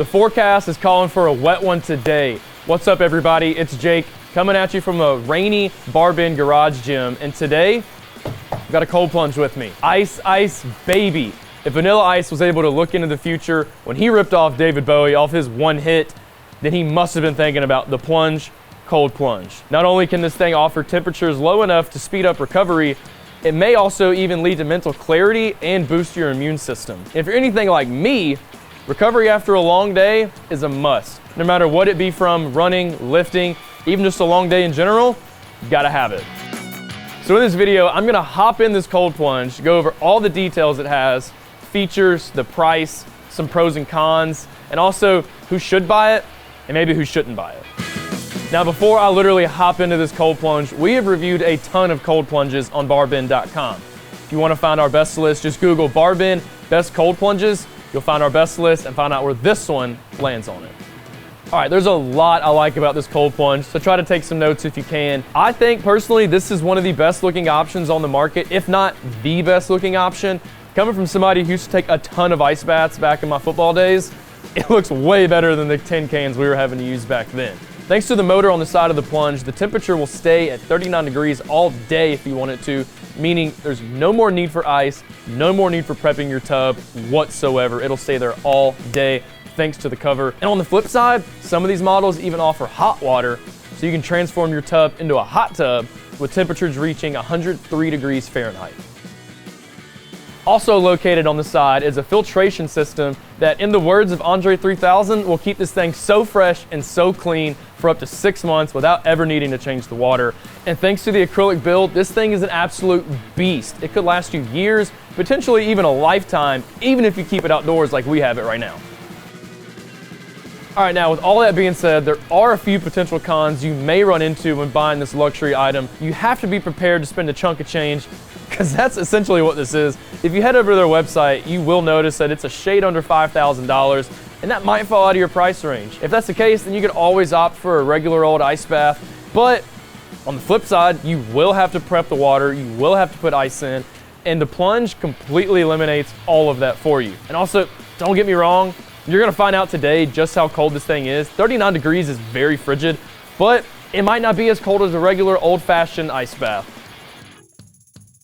The forecast is calling for a wet one today. What's up, everybody? It's Jake coming at you from a rainy BarBend garage gym, and today I've got a cold plunge with me. Ice, ice, baby. If Vanilla Ice was able to look into the future when he ripped off David Bowie off his one hit, then he must have been thinking about the Plunge Cold Plunge. Not only can this thing offer temperatures low enough to speed up recovery, it may also even lead to mental clarity and boost your immune system. If you're anything like me, recovery after a long day is a must. No matter what it be from running, lifting, even just a long day in general, you gotta have it. So in this video, I'm gonna hop in this cold plunge, go over all the details it has, features, the price, some pros and cons, and also who should buy it and maybe who shouldn't buy it. Now, before I literally hop into this cold plunge, we have reviewed a ton of cold plunges on BarBend.com. If you want to find our best list, just Google BarBend Best Cold Plunges. You'll find our best list and find out where this one lands on it. All right, there's a lot I like about this cold plunge, so try to take some notes if you can. I think personally this is one of the best looking options on the market, if not the best looking option. Coming from somebody who used to take a ton of ice baths back in my football days, it looks way better than the tin cans we were having to use back then. Thanks to the motor on the side of the plunge, the temperature will stay at 39 degrees all day if you want it to, meaning there's no more need for ice, no more need for prepping your tub whatsoever. It'll stay there all day thanks to the cover. And on the flip side, some of these models even offer hot water, so you can transform your tub into a hot tub with temperatures reaching 103 degrees Fahrenheit. Also located on the side is a filtration system that, in the words of Andre 3000, will keep this thing so fresh and so clean for up to 6 months without ever needing to change the water. And thanks to the acrylic build, this thing is an absolute beast. It could last you years, potentially even a lifetime, even if you keep it outdoors like we have it right now. All right, now with all that being said, there are a few potential cons you may run into when buying this luxury item. You have to be prepared to spend a chunk of change, because that's essentially what this is. If you head over to their website, you will notice that it's a shade under $5,000, and that might fall out of your price range. If that's the case, then you can always opt for a regular old ice bath, but on the flip side, you will have to prep the water, you will have to put ice in, and the plunge completely eliminates all of that for you. And also, don't get me wrong, you're gonna find out today just how cold this thing is. 39 degrees is very frigid, but it might not be as cold as a regular old-fashioned ice bath.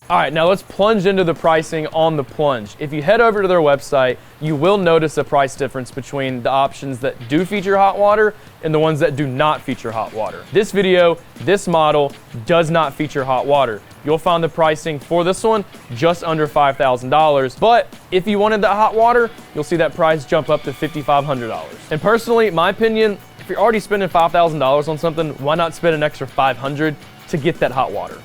All right, now let's plunge into the pricing on the plunge. If you head over to their website, you will notice a price difference between the options that do feature hot water and the ones that do not feature hot water. This video, this model does not feature hot water. You'll find the pricing for this one just under $5,000. But if you wanted that hot water, you'll see that price jump up to $5,500. And personally, my opinion, if you're already spending $5,000 on something, why not spend an extra $500 to get that hot water?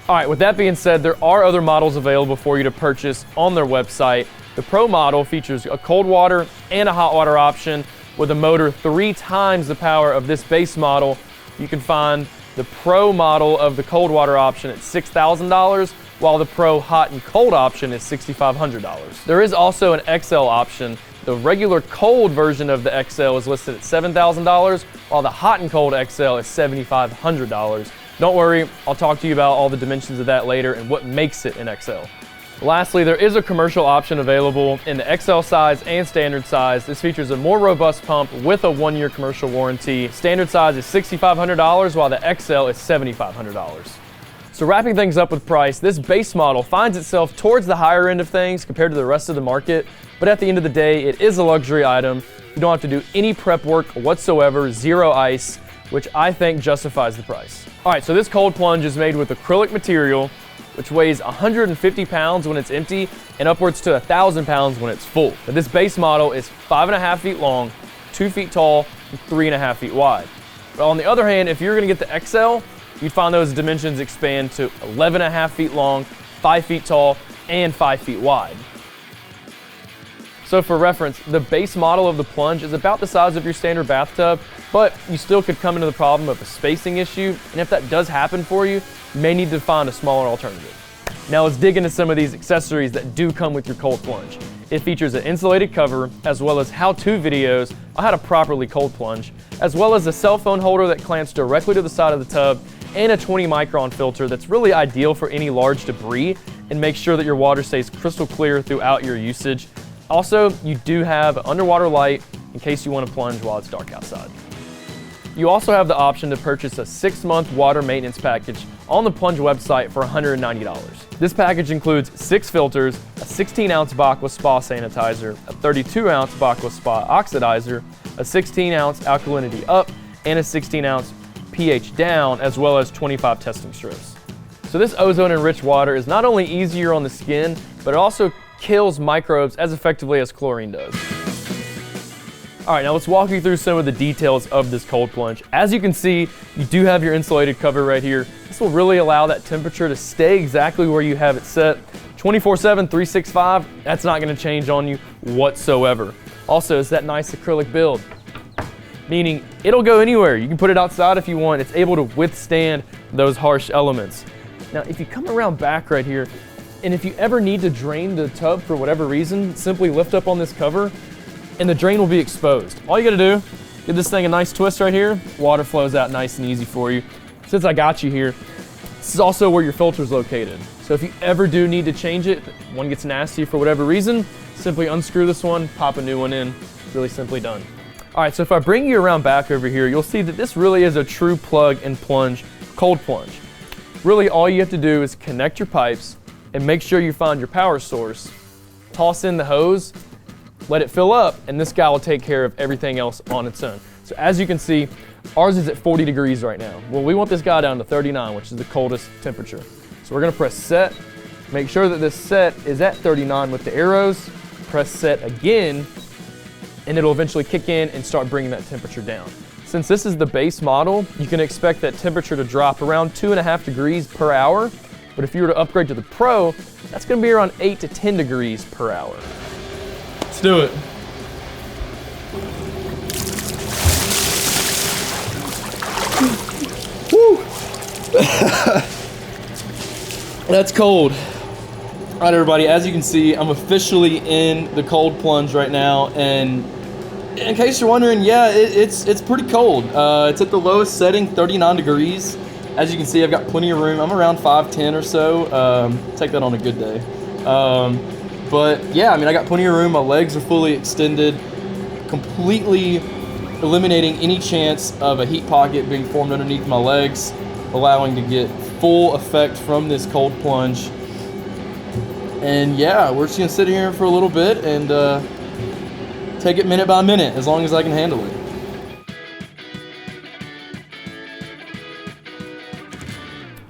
All right, with that being said, there are other models available for you to purchase on their website. The Pro model features a cold water and a hot water option with a motor 3 times the power of this base model. You can find the Pro model of the cold water option at $6,000, while the Pro hot and cold option is $6,500. There is also an XL option. The regular cold version of the XL is listed at $7,000, while the hot and cold XL is $7,500. Don't worry, I'll talk to you about all the dimensions of that later and what makes it an XL. Lastly, there is a commercial option available in the XL size and standard size. This features a more robust pump with a 1-year commercial warranty. Standard size is $6,500, while the XL is $7,500. So wrapping things up with price, this base model finds itself towards the higher end of things compared to the rest of the market, but at the end of the day, it is a luxury item. You don't have to do any prep work whatsoever, zero ice, which I think justifies the price. All right, so this cold plunge is made with acrylic material, which weighs 150 pounds when it's empty and upwards to 1,000 pounds when it's full. Now, this base model is 5.5 feet long, 2 feet tall, and 3.5 feet wide. But on the other hand, if you're gonna get the XL, you'd find those dimensions expand to 11.5 feet long, 5 feet tall, and 5 feet wide. So for reference, the base model of the plunge is about the size of your standard bathtub, but you still could come into the problem of a spacing issue, and if that does happen for you, you may need to find a smaller alternative. Now let's dig into some of these accessories that do come with your cold plunge. It features an insulated cover, as well as how-to videos on how to properly cold plunge, as well as a cell phone holder that clamps directly to the side of the tub, and a 20 micron filter that's really ideal for any large debris and makes sure that your water stays crystal clear throughout your usage. Also, you do have underwater light, in case you want to plunge while it's dark outside. You also have the option to purchase a 6-month water maintenance package on the Plunge website for $190. This package includes 6 filters, a 16-ounce Aqua Spa sanitizer, a 32-ounce Aqua Spa oxidizer, a 16-ounce alkalinity up, and a 16-ounce pH down, as well as 25 testing strips. So this ozone-enriched water is not only easier on the skin, but it also kills microbes as effectively as chlorine does. All right, now let's walk you through some of the details of this cold plunge. As you can see, you do have your insulated cover right here. This will really allow that temperature to stay exactly where you have it set. 24/7, 365, that's not gonna change on you whatsoever. Also, it's that nice acrylic build, meaning it'll go anywhere. You can put it outside if you want. It's able to withstand those harsh elements. Now, if you come around back right here, and if you ever need to drain the tub for whatever reason, simply lift up on this cover and the drain will be exposed. All you gotta do, give this thing a nice twist right here, water flows out nice and easy for you. Since I got you here, this is also where your filter is located. So if you ever do need to change it, one gets nasty for whatever reason, simply unscrew this one, pop a new one in, really simply done. All right, so if I bring you around back over here, you'll see that this really is a true plug and plunge cold plunge. Really all you have to do is connect your pipes and make sure you find your power source, toss in the hose, let it fill up, and this guy will take care of everything else on its own. So as you can see, ours is at 40 degrees right now. Well, we want this guy down to 39, which is the coldest temperature. So we're gonna press set, make sure that this set is at 39 with the arrows, press set again, and it'll eventually kick in and start bringing that temperature down. Since this is the base model, you can expect that temperature to drop around 2.5 degrees per hour, but if you were to upgrade to the Pro, that's gonna be around 8 to 10 degrees per hour. Let's do it. Woo! That's cold. All right, everybody, as you can see, I'm officially in the cold plunge right now, and in case you're wondering, yeah, it's pretty cold. It's at the lowest setting, 39 degrees. As you can see, I've got plenty of room. I'm around 5'10" or so. Take that on a good day. But yeah, I mean, I got plenty of room. My legs are fully extended, completely eliminating any chance of a heat pocket being formed underneath my legs, allowing to get full effect from this cold plunge. And yeah, we're just gonna sit here for a little bit and take it minute by minute, as long as I can handle it.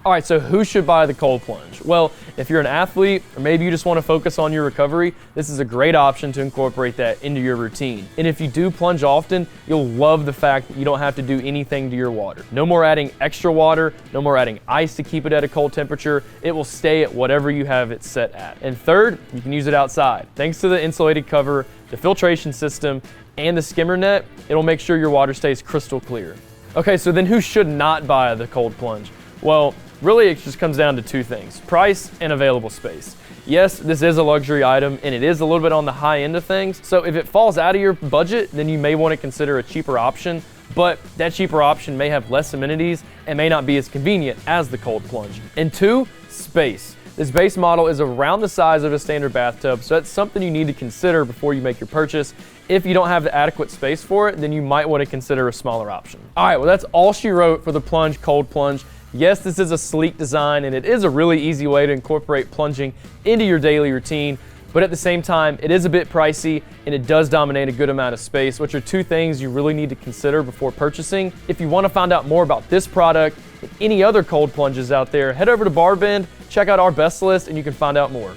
All right, so who should buy the cold plunge? Well, if you're an athlete, or maybe you just want to focus on your recovery, this is a great option to incorporate that into your routine. And if you do plunge often, you'll love the fact that you don't have to do anything to your water. No more adding extra water, no more adding ice to keep it at a cold temperature. It will stay at whatever you have it set at. And third, you can use it outside. Thanks to the insulated cover, the filtration system, and the skimmer net, it'll make sure your water stays crystal clear. Okay, so then who should not buy the cold plunge? Well, really, it just comes down to two things: price and available space. Yes, this is a luxury item and it is a little bit on the high end of things. So if it falls out of your budget, then you may want to consider a cheaper option, but that cheaper option may have less amenities and may not be as convenient as the cold plunge. And two, space. This base model is around the size of a standard bathtub, so that's something you need to consider before you make your purchase. If you don't have the adequate space for it, then you might want to consider a smaller option. All right, well, that's all she wrote for the Plunge Cold Plunge. Yes, this is a sleek design and it is a really easy way to incorporate plunging into your daily routine, but at the same time, it is a bit pricey and it does dominate a good amount of space, which are two things you really need to consider before purchasing. If you want to find out more about this product and any other cold plunges out there, head over to BarBend, check out our best list, and you can find out more.